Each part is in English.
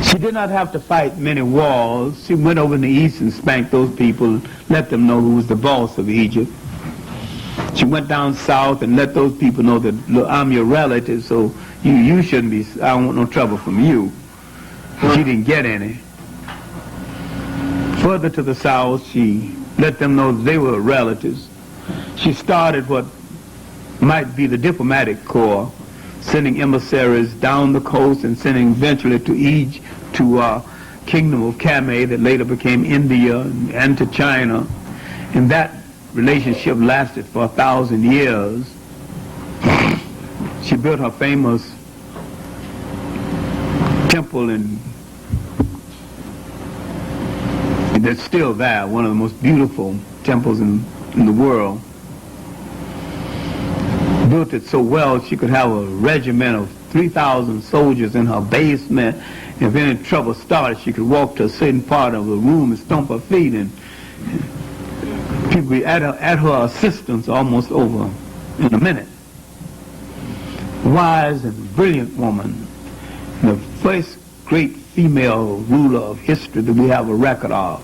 She did not have to fight many wars. She went over in the east and spanked those people, let them know who was the boss of Egypt. She went down south and let those people know that, look, I'm your relative, so you shouldn't be, I don't want no trouble from you. She didn't get any. Further to the south, she let them know that they were relatives. She started what might be the diplomatic corps, sending emissaries down the coast and sending eventually to Egypt, to Kingdom of Kameh that later became India, and to China. And that relationship lasted for 1,000 years. She built her famous temple that's still there, one of the most beautiful temples in the world. Built it so well she could have a regiment of 3,000 soldiers in her basement. If any trouble started, she could walk to a certain part of the room and stomp her feet, and people would be at her assistance almost over in a minute. Wise and brilliant woman, the first great female ruler of history that we have a record of.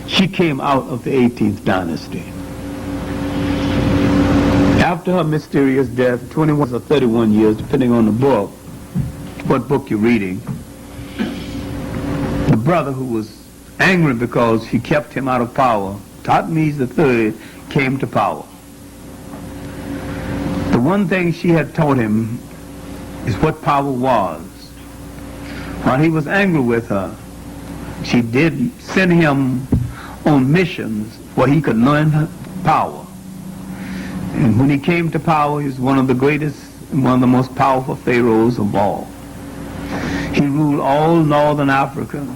She came out of the 18th dynasty. After her mysterious death, 21 or 31 years, depending on the book, what book you're reading, the brother who was angry because she kept him out of power, Thutmose III, came to power. The one thing she had taught him is what power was. While he was angry with her, she did send him on missions where he could learn power. And when he came to power, he was one of the greatest and one of the most powerful pharaohs of all. He ruled all northern Africa,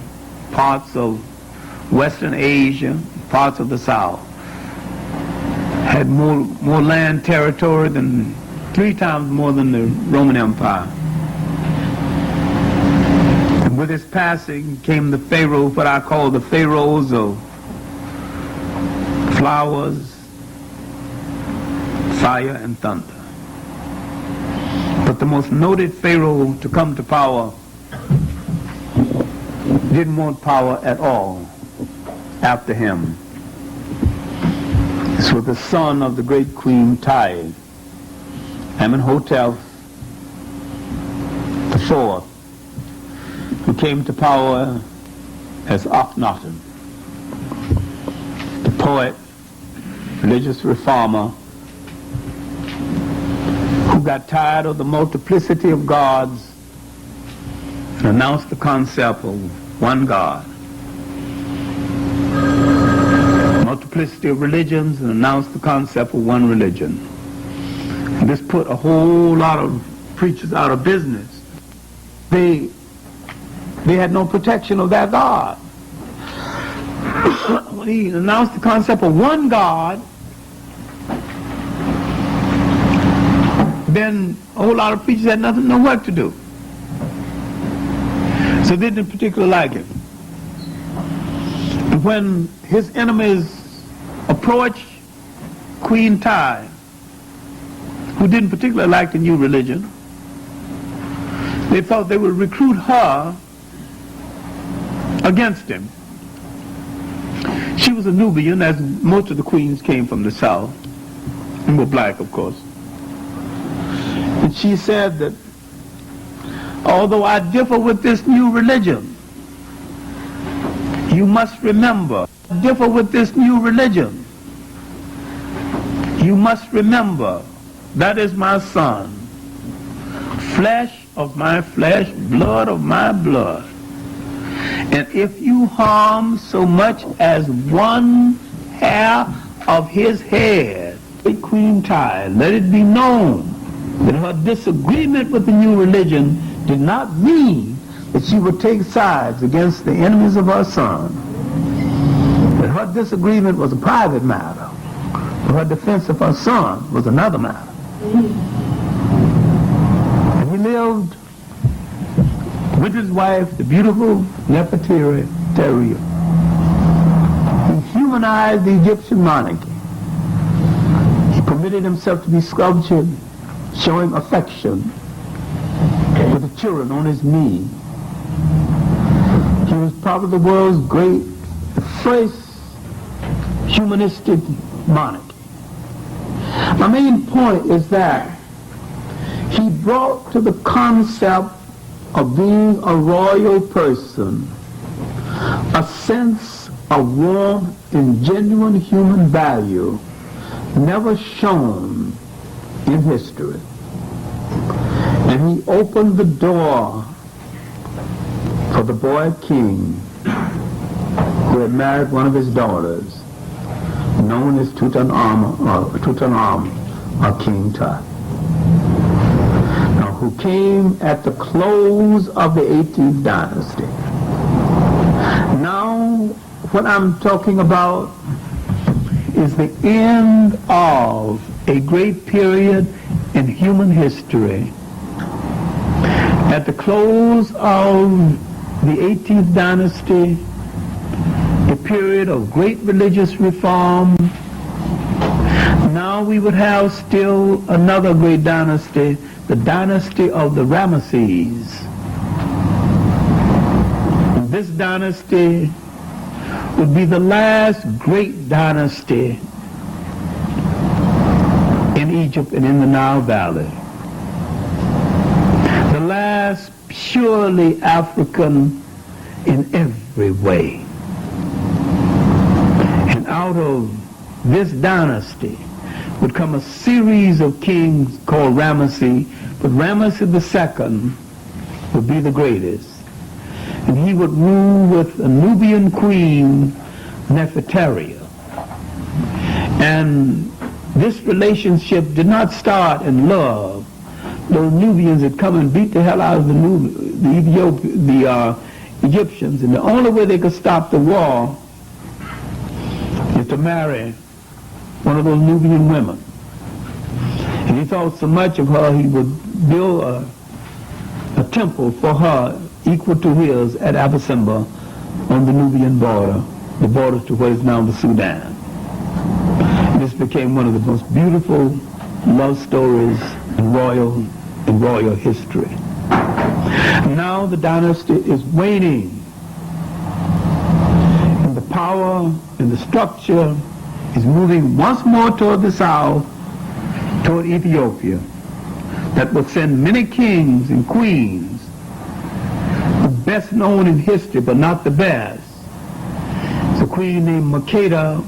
parts of Western Asia, parts of the South. Had more land territory than 3 times more than the Roman Empire. And with his passing came the pharaoh, what I call the pharaohs of flowers, fire, and thunder. But the most noted pharaoh to come to power didn't want power at all after him. This was the son of the great Queen Tai, Amenhotep IV, who came to power as Akhenaten, the poet, religious reformer, who got tired of the multiplicity of gods and announced the concept of one God. Multiplicity of religions and announced the concept of one religion. And this put a whole lot of preachers out of business. They had no protection of that God. When he announced the concept of one God, then a whole lot of preachers had no work to do. So they didn't particularly like him. And when his enemies approached Queen Tai, who didn't particularly like the new religion, they thought they would recruit her against him. She was a Nubian, as most of the queens came from the south, and were black, of course. And she said that, although I differ with this new religion, you must remember, differ with this new religion, you must remember, that is my son, flesh of my flesh, blood of my blood. And if you harm so much as one hair of his head, Queen Tai, let it be known that her disagreement with the new religion did not mean that she would take sides against the enemies of her son. That her disagreement was a private matter. But her defense of her son was another matter. And he lived with his wife, the beautiful Nefertari. He humanized the Egyptian monarchy. He permitted himself to be sculptured, showing affection with the children on his knee. He was probably the world's the first humanistic monarch. My main point is that he brought to the concept of being a royal person a sense of warmth and genuine human value never shown in history. And he opened the door for the boy king who had married one of his daughters, known as Tutankhamun, or King Tut, who came at the close of the 18th dynasty. Now, what I'm talking about is the end of a great period in human history. At the close of the 18th dynasty, a period of great religious reform. Now we would have still another great dynasty, the dynasty of the Ramesses. This dynasty would be the last great dynasty in Egypt and in the Nile Valley. The last purely African in every way. And out of this dynasty would come a series of kings called Ramesses, but Ramesses II would be the greatest. And he would rule with a Nubian queen, Nefertari. And this relationship did not start in love. Those Nubians had come and beat the hell out of the Egyptians, and the only way they could stop the war is to marry one of those Nubian women. And he thought so much of her, he would build a temple for her equal to his at Abu Simbel on the Nubian border, the border to what is now the Sudan. This became one of the most beautiful love stories in royal history. Now the dynasty is waning, and the power and the structure is moving once more toward the south, toward Ethiopia, that will send many kings and queens, the best known in history but not the best. It's a queen named Makeda,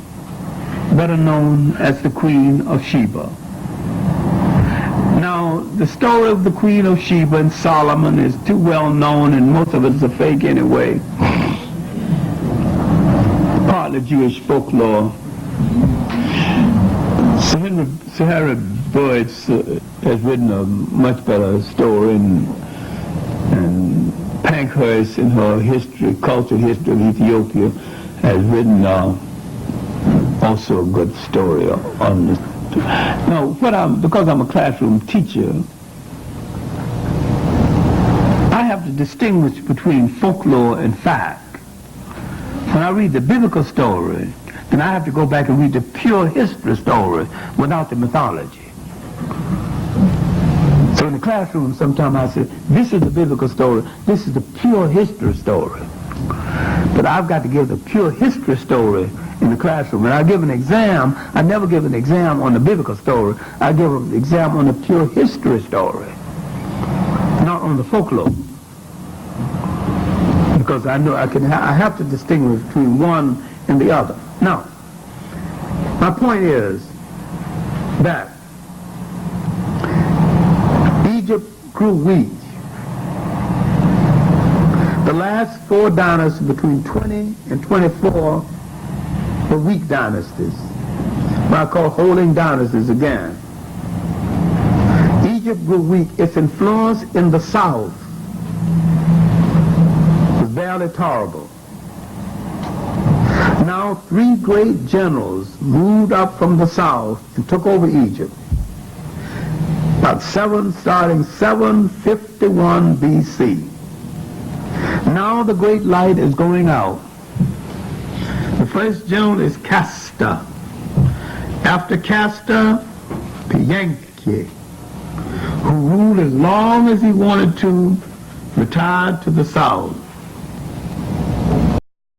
better known as the Queen of Sheba. Now, the story of the Queen of Sheba and Solomon is too well known, and most of it is a fake anyway. Partly Jewish folklore. Sir Henrik has written a much better story, and Pankhurst in her cultural history of Ethiopia has written also a good story on this. Now, because I'm a classroom teacher, I have to distinguish between folklore and fact. When I read the biblical story, then I have to go back and read the pure history story without the mythology. So in the classroom, sometimes I say, this is the biblical story, this is the pure history story. But I've got to give the pure history story in the classroom. When I give an exam, I never give an exam on the biblical story. I give an exam on the pure history story, not on the folklore. Because I know I have to distinguish between one and the other. Now, my point is that Egypt grew weak. The last 4 dynasties between 20 and 24 were weak dynasties, what I call holding dynasties again. Egypt grew weak. Its influence in the south was barely tolerable. Now 3 great generals moved up from the south and took over Egypt. Starting 751 BC. Now the great light is going out. The first general is Castor. After Castor, Pianki, who ruled as long as he wanted to, retired to the south.